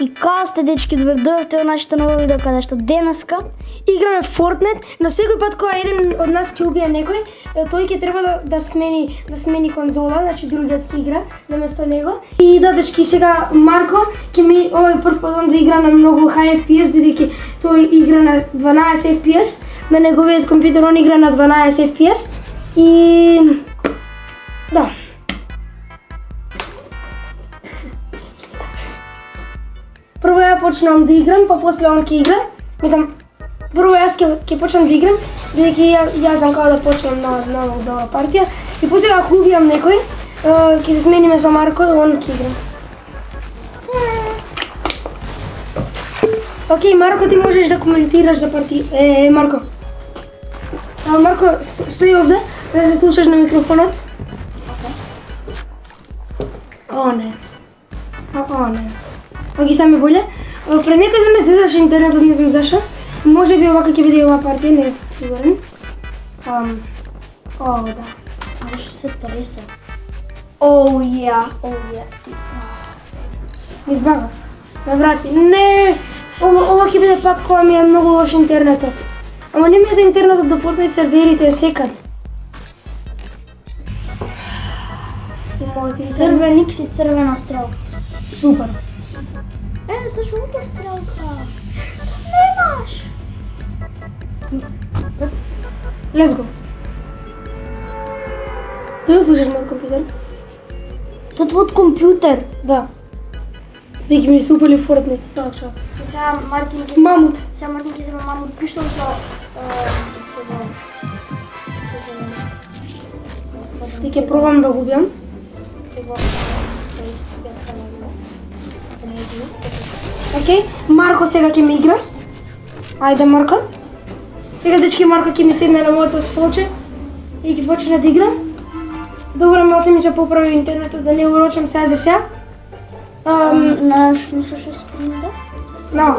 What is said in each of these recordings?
И као сте, дечки, добре дојдовте во нашето ново видео, каде што денеска играме Fortnite, но секој пат кога еден од нас ќе убие некој, тој ќе треба да смени конзола, значи другиот ќе игра наместо него. И да, дечки, сега Марко ќе ми овој прв пат да игра на многу high FPS, бидејќи тој игра на 12 FPS, на неговиот компјутер он игра на 12 FPS. И да. Прво ја почнам да играм, па после он ќе игра. Мислам, прво јас ќе почнам да играм, бидејќи јас знам како да почнам нова партија. И после ако убијам некој, ќе се смениме со Марко, он ќе игра. Океј, Марко, ти можеш да коментираш за партија. Марко. Марко, стои овде, да се слушаш на микрофонот. О, не. О, не. Оги сами боле. Пред некој ден ме зезаше интернетот, не знам зашо. Може би овака ќе биде оваа партија, не сум сигурен. О, да. Зашто се тресе? Оу, ја. Ми збага. Ме врати. Не! Ова ќе биде пак кога ми е многу лош интернетот. Ама не ми е да интернетот до Fortnite серверите секат. Црвен икс и црвена стрелка. Супер. Со жута стрелка. Што немаш? Let's go. Ти не слушаш мојот компјутер? Тоа твојот компјутер. Да. Веќе ми се упали Fortnite. Точно. Сега Мартин Мамут. Сега Мартин ќе зема мамут пиштол со Ти ќе пробам да го убијам. Океј, Марко сега ќе ми игра. Ајде, Марко. Сега, дечки, Марко ќе ми седне на моето соче и ќе почне да игра. Добро, малце ми се поправи интернетот, да не урочам сега за сега. Знаеш, не слушаш спринта? На.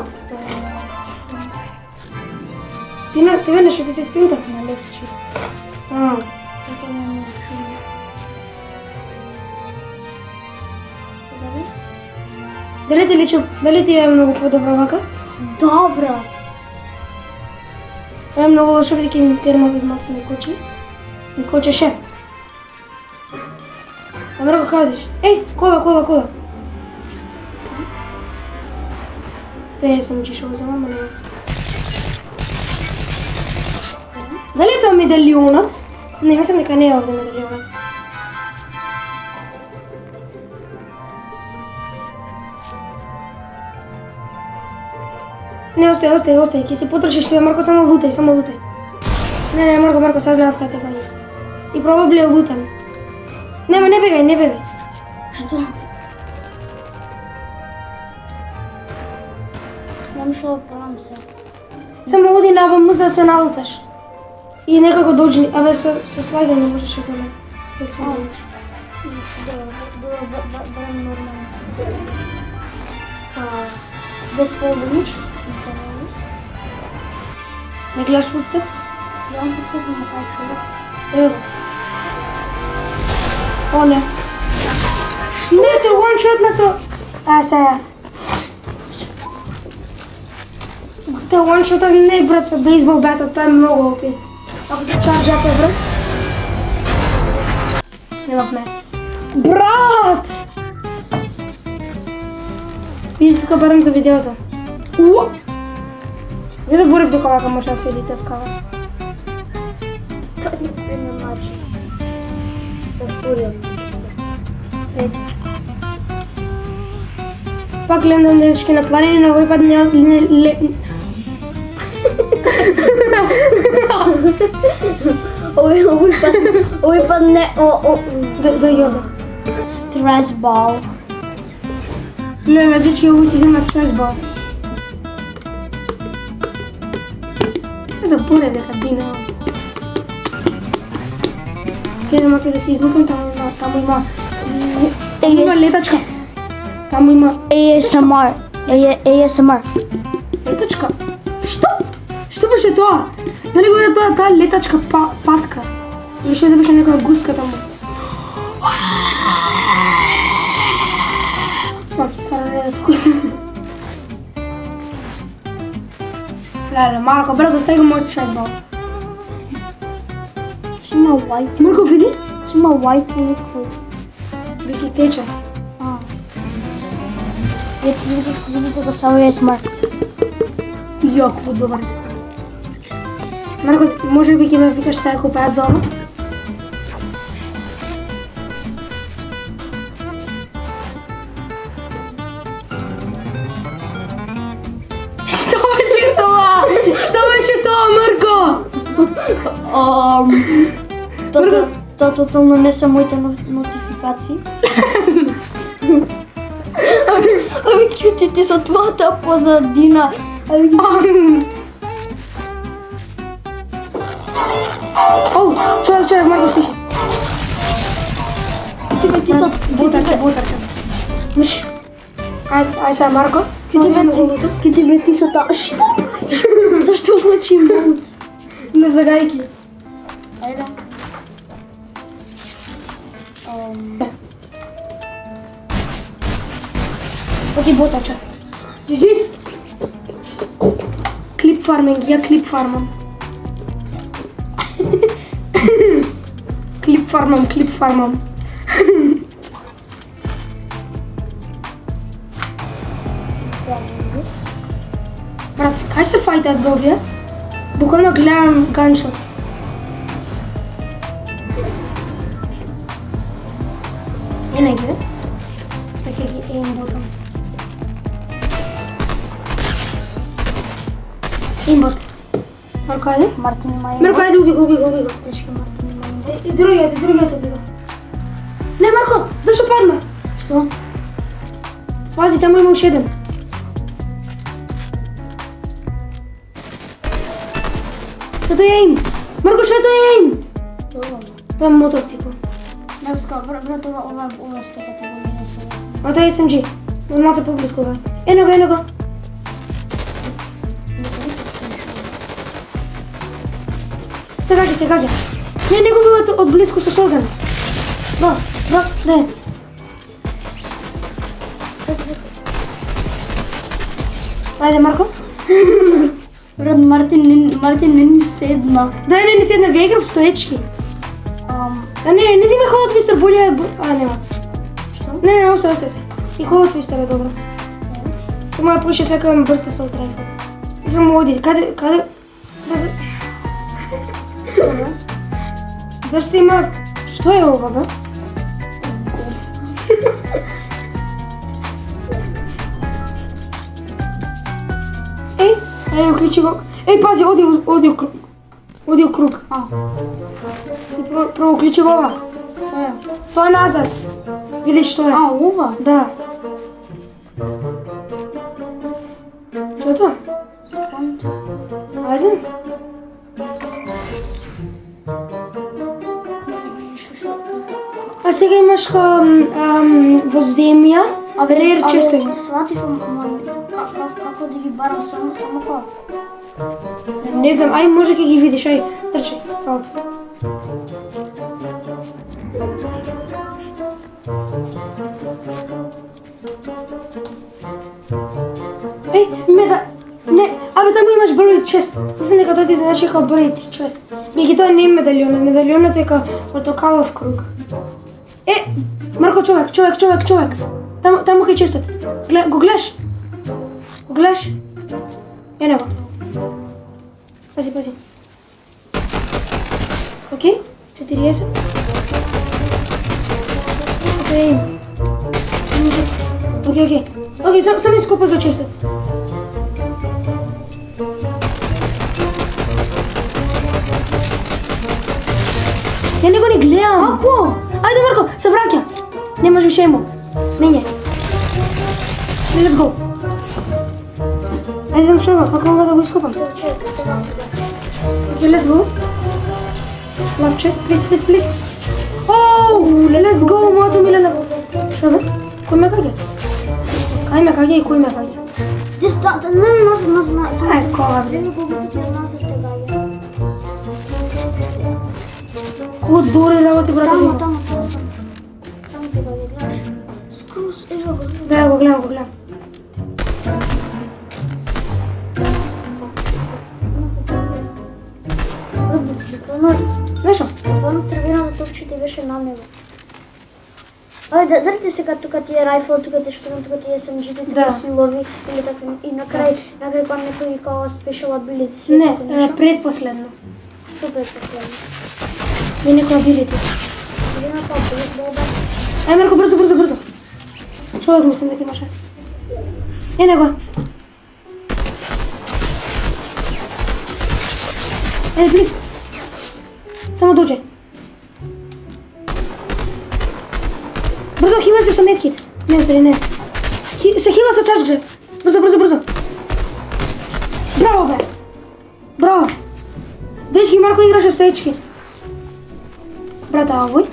Ти веднаш ќе се спринта? На лепчи. Дали ти е многу подобра вака? Добро. Е многу лошо, бидејќи интернетот малце ми кочи. Ми кочеше. Марко, каде идеш? Еј, кола. Песам ќе шо зема, ама не. Дали тоа медалионот? Не, мислам дека не е овде медалионот. Не, остај, ќе се потрошиш тоа, Марко, само лутај. Не, Марко, сега знаат кај те гони. И probably е лутан. Нема, не бегај. Што? Нема што да правам се. Само оди наваму за да се налуташ. И некако доđi, абе со слагање можеш да не. Да слагаш. Барем нормално. Без полуднич. Не гледаш footsteps? Гледам footsteps на кај човек. Ево. О, не. Не, те one-shot со... сега. Те one-shot не, брат, со бейсбол бетот, тоа е многу OP. Ако се чарджа по брат. Немав мет. Брат! Види тука барем за видеото. Уа! Не да борев дека вака може да се едите скава. Тоа е единствениот начин. Да вториот. Пак гледам дечки на планини, но овој пат не... Овој пат не... Да јода. Стрес бал. Не, дечки, овој си зема стрес бал. Заборе дека дина. Каде мати да се излутам, таму има... Има летачка. Таму има... ASMR. Летачка? Што? Што беше тоа? Дали го е таа летачка патка? Или што да беше некоја гуска таму? Океј, сара не да тука. Леле, Марко, брато, стај го мојот шайбал. Има white. Марко, види? Има white liquid. Вики тече. Видите го само е смарт. Јоко, добар. Марко, може би ќе ме викаш сега купеа за ова? Што беше тоа? Што беше тоа, Марко? Тоа тотално не се моите нотификации. Ами кјути ти со твојата позадина. Оу, човек, Марко, слушай. Ти со Бутарче. Миш. Ај сега, Марко. Ки ти бе ти со таа. Што правиш? Зашто одлучи моут? Не загајки. Ајде. Оти ботаче. Джиджис. Клип фарминг, ја клип фармам. Клип фармам. Брат, кај се фајтат бе овие? Буквално гледам ганшот. Негде. Сега ги еймботам. Еймбот. Марко, ајде? Мартин има Марко, ајде, уби го. Тешки Мартин има. И другиот оди го. Не, Марко, зашто падна? Што? Пази, таму има уште еден. Што тој е им? Марко, што тој е им? Тоа е моторцикл. Невска, брат, ова стеката го не се. А тоа е SMG. Малце поблиско га. Ено го. Се гаѓа. Не го бива од блиско со шотган. Не. Ајде, Марко. Брат, Мартин не ни седна. Да, не седна, вие играв стоечки. Не си ме ходот твистер, болje... нема. Што? Не, остави се. И ходот твистер е добро. Има повеќе сакам брста со трайфа. И само оди, каде... Зашто има... Што е ова, бе? Еј, уклучи го. Еј, пази, оди у круг. Прво уклучи го ова. Тоа е назад. Видиш што е. Ова? Да. Што е тоа? Ајде. А сега имаш во земја, рер често има. Сватив, како да ги барам само како? Не знам, ај може ќе ги видиш, ај, трчај, салт. Еј, не, абе таму имаш број чест. Мислам дека тоа ти значи како број чест. Меѓу тоа не е медалјонот, медалјонот е како портокалов круг. Марко, човек. Таму кај честот. Го гледаш? Ено го. Пази. Окей, 40. Окей, само искупа до честот. Ја не го не гледам. Како? Ајде, Марко, се враќа. Не може више емо. Мене. Let's go. Ајде, шова, како мога да го искупам? Okay, let's go. Love chest, please. Oh, let's go, моето милена. Шова, кој ме каѓа? Кај ме каѓа и кој ме каѓа? Не, Ај, кога, бре. Ко добре работи, брат. Таму те го гледаш. Скрус, ево го. Да, го гледам. Знаеш што? Буквално црвеното топче беше на него. Ајде, дали сега тука ти е райфл, тука ти е шпринт, тука ти е SMG, тука ти е силови или така и на крај кога некој као special ability. Не, предпоследно. Што предпоследно? Не некој ability. Има као беда. Ај Марко, брзо. Човек мислам дека имаше. Него. Плиз. Само доđe. Брзо, хила се со медкит. Не. Се хила со чашкже. Брзо. Браво, бе. Браво. Дечки, Марко играше стоечки. Брата, овој.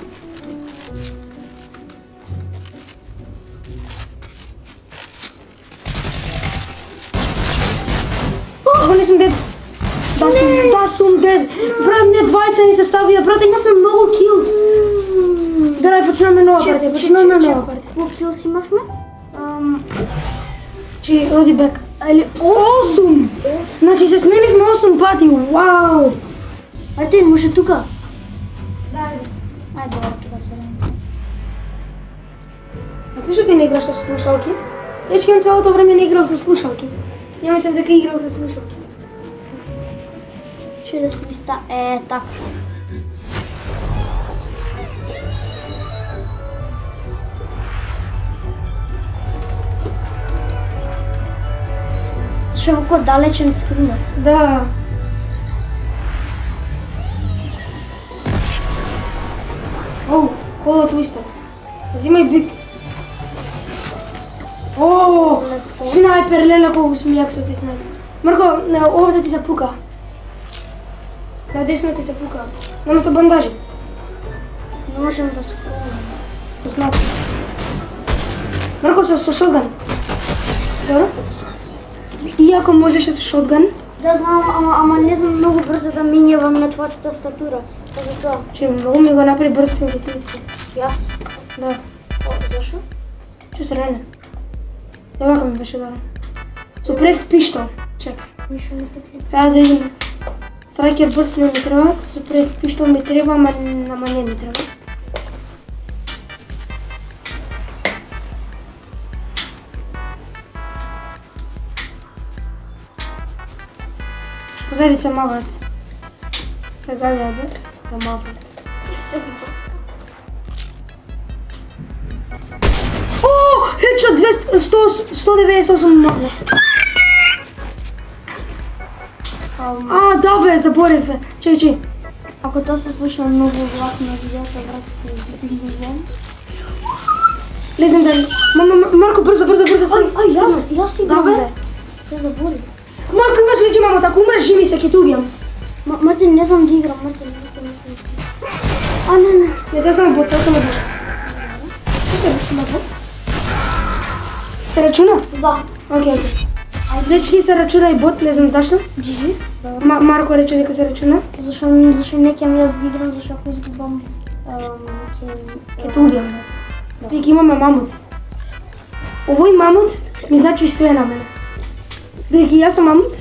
Ово не сум дед. Да сум дед. Брат, не двајца ни се ставија. Брат, имавме многу килс. Дарај, почнеме нова партија. Колку килс имавме? Чи, оди бек. 8! Значи се сменивме 8 пати. Вау! Ајде, може тука. Ајде, тука се рани. А ти што ти не играш со слушалки? Дечки, он целото време не играл со слушалки. Ја мислам дека играл со слушалки. Че да си листа, така. Зашто е како далечен скринот. Да. Оу, кола твистер. Взимај бик. Оу, снайпер, леле колку сум јак со ти снайпер. Марко, овде ти се пука. На десно ти се пука. Нема со бандажи. Не можем да скроваме. Со снайпер. Марко, со шотган. Добро? Иако можеше со шотган. Да знам, ама не знам многу брзо да минјавам на твојата тастатура. Затоа. Че многу ми го направи брз сензитивите. Јас? Да. Зашо? Че се рене. Евака ми беше добро. Со прес пиштол. Чекај. Ништо не текли. Сега да идем. Страйкер брз не ми треба, со прес пиштол ми треба, ама не ми треба. Позади се маврат. Сега јаде за маврат. О, хедшот 198 маврат. Да бе, заборев бе. Чекај. Ако тоа се слуша многу гласно на видеото, брат, се излизам. Лезем дали. Марко, брзо. Јас играм, бе. Се забори. Марко, имаш лечи мамата, ако умреш живи се, ќе те убијам. Мартин, не знам да играм, Мартин. Не. Не, тоа само бот, Што се рачуна бот? Се рачуна? Да. Окей. Дечки се рачуна и бот, не знам зашто. Дживис? Марко рече дека се рачуна. Зашо не ќам јас да играм, зашо ако изгубам, Ќе те убијам. Веќе имаме мамут. Овој мамут ми значи све на мене. Бидејќи јас сум мамут.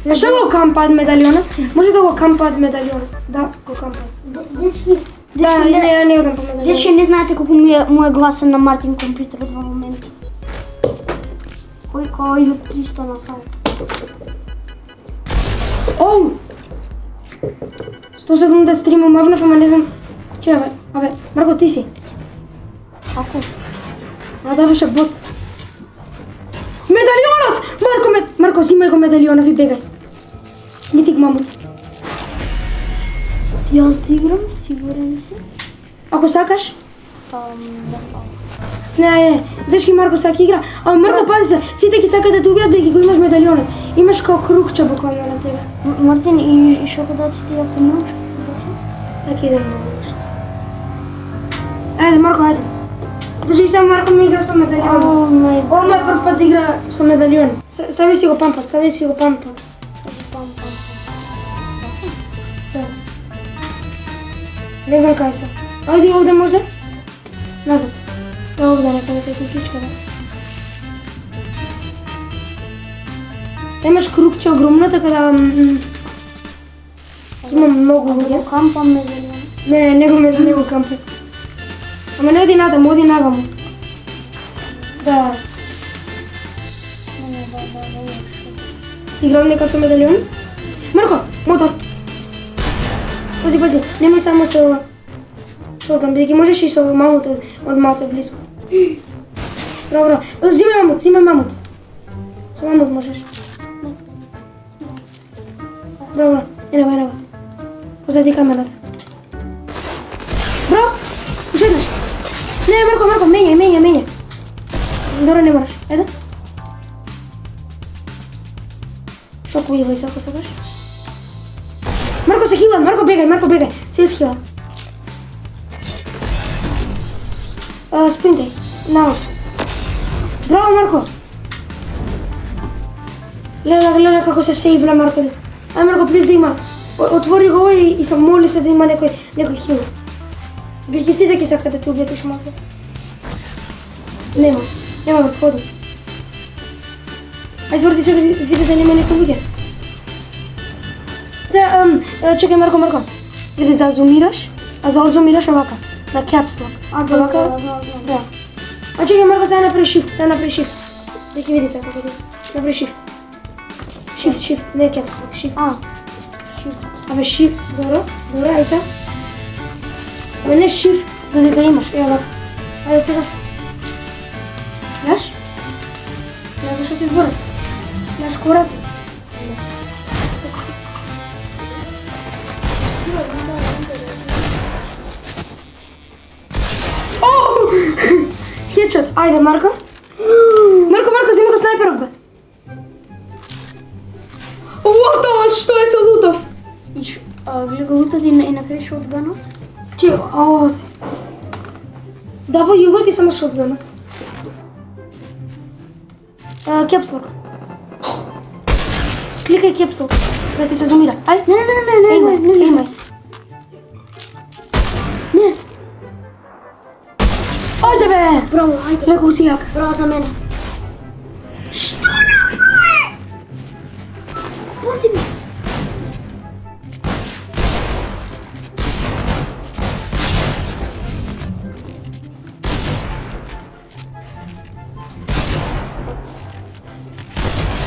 Зашо го кампаат медалјона? Може да го кампаат медалјона. Да, го кампаат. Дечки, Да, не одам по медалјона. Дечки, не знаете колку му е гласен на Мартин компјутерот во момент. Кој иде 300 на сат. Оу! 100 секунда стрима мавнав, ама не знам. Чева, Марко, ти си. Ако? Тоа беше бот. Медалјонот! Марко, зимај го медалјонот и бегај. Митик мамут. Јас да играм, сигурен си? Ако сакаш? Да. Не, дечки Марко сака игра. Ама Марко, пази се, сите ќе сакаат да те убијат беги го имаш медалјонот. Имаш као крукче буквално на тебе. Мартин, и што подаците ја понимаш? Така идем много лошо. Ајде, Марко, ајде. Држи се, Марко ми игра со медалјонот. Ова ме прв пат игра со медалјон. Стави си го пампат. Да. Не знам кај се. Ајде овде може? Назад. Овде некаде кај куќичка, да. Имаш крупче огромно, така да... Има многу луѓе. Кампам ме зелено. Не го кампе. Ама не оди надам, оди наваму. Да. Си играм нека со медалион. Марко, мотор. Пази, немој само со шотган, бидејќи можеш и со мамут од малце близко. Браво. Зимај мамут. Со мамут можеш. Браво. Ерева. Позади камерата. Браво. Уште еднаш. Не, Марко, менјај. Добро, не мораш. Ајде. Шокови вајса, ако сакаш. Марко се хила, Марко бегај. Се схила. Спринтај. Нао. Браво, Марко. Гледа како се сейвла, Марко. Ај, Марко, плиз да има. Отвори го и се моли се да има некој хил. Бидејќи сите ќе сакат да те убијат уште малце. Нема да сходи. Ај зврти се да види да нема некој луѓе. Чекај, Марко. Види, зазумираш овака, на caps lock. Да. А чекај, Марко, сега направи shift. Да ќе види сега како направи shift. Shift, не caps lock, shift. Абе, shift, добро, ај сега. Абе, не shift, да имаш, овака. Ајде сега. Знаеш? Знаеш зашто ти зборам? Знаеш кораци? Хедшот, ајде, Марко. Марко, земи го снайперот, бе. Што е со лутов? Вие го лутат и направи шотганот? W лути само шотганот. Caps lock. Кликај caps lock, за да ти се зумира. Ај, не. Не. Ајде, бе! Браво, ајде. Леко си јак. Браво за мене. Што направи? Пази ми.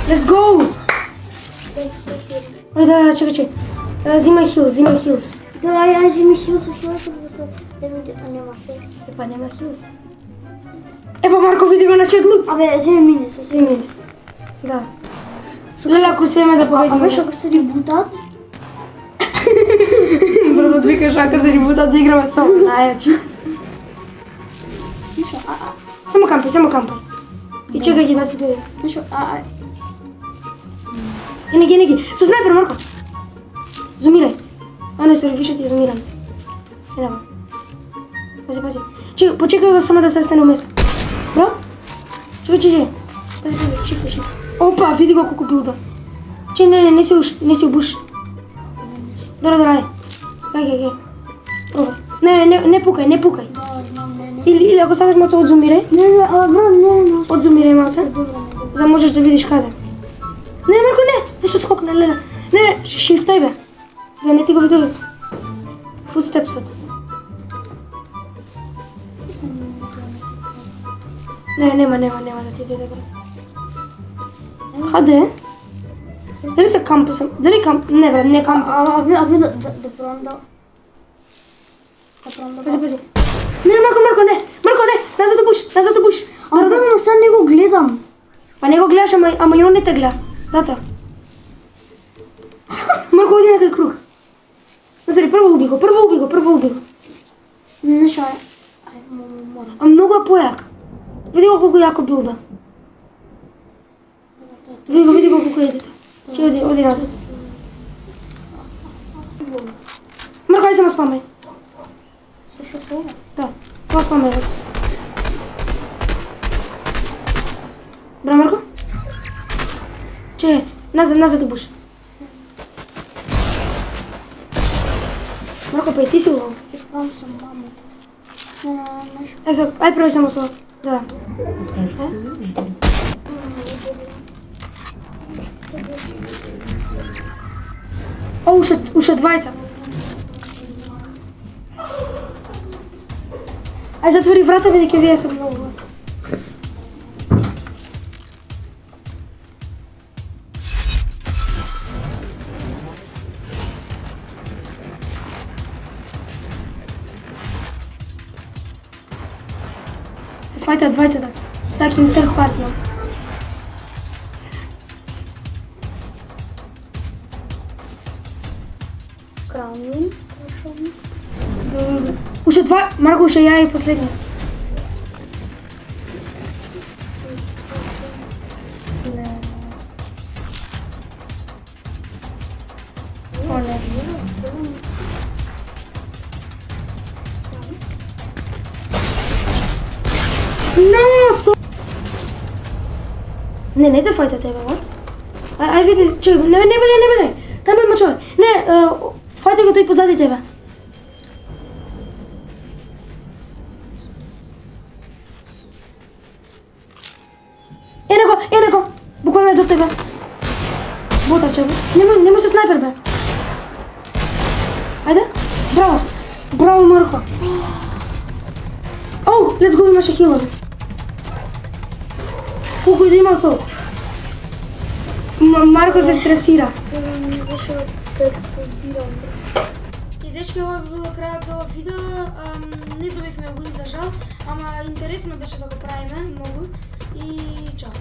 Let's go! Ајде, чекај. Зимај хилс. Да, ај, зими хилс, да ми нема се. Епа, нема хилс. Епа, Марко, види го на четлут. Абе, зими минус. Да. Леле, ако успееме да победиме. Абе, ако се ребутат? Братот викаш, ако се ребутат да играме само најачи. Нишо, Само кампај. И чекај ги да ти дојде. Нишо, Ене ги. Со снайпер, Марко. Зумирај. Не се рефишат и зумирам. Ева. Пази. Почекај го само да се стане умесно. Бро? Чекај. Пази. Опа, види го колку билда. Не си обуш. Добро, ајде. Гај. Пробај. Не пукај. Или ако сакаш малце одзумирај. Не. Одзумирај малце. За да можеш да видиш каде. Не, Марко, не! Зашто скокна, леле? Не, шифтај, бе. Да не ти го види. Footstepsот. Не, нема да ти дојде, брат. Каде? Дали се кампа сам? Дали камп? Не, брат, не кампа. Абе, да пробам да... Пази. Не, Марко, не! Назад до буш! Абе, сега не го гледам. Па не го гледаш, ама и он не те гледа. Зато. Марко, оди некај круг. Назари, прво уби го. Не шо е. Мора. А многу е појак. Види го колку јако билда. Види го колку едите. Че оди назад. Марко, ајде само спамај. Што тоа? Да, тоа спамај. Браво, Марко. Че, назад до буш. Марко, па и ти си лово. Искам сам мамо. Ај прави само со. Да. О, уште двајца. Ај затвори врата, бидејќи вие се многу гласни. Се фајтат двајцата. Сега ќе им трх партија. Крамлин. Уште два, Марко, уште ја и последниот. О, не. Не те фајта тебе, вот. Ај види, чекај, не бегај. Таму има човек. Не, фајта го тој позади тебе. Ене го, буквално е до тебе. Ботаче, немој со снайпер, бе. Ајде, браво, Марко. Оу, let's go, имаше хилови. Колку и да има толку. Марко се стресира. И дечки, ова би било крајот за ова видео. Не добивме win за жал, ама интересно беше да го правиме многу. И чао.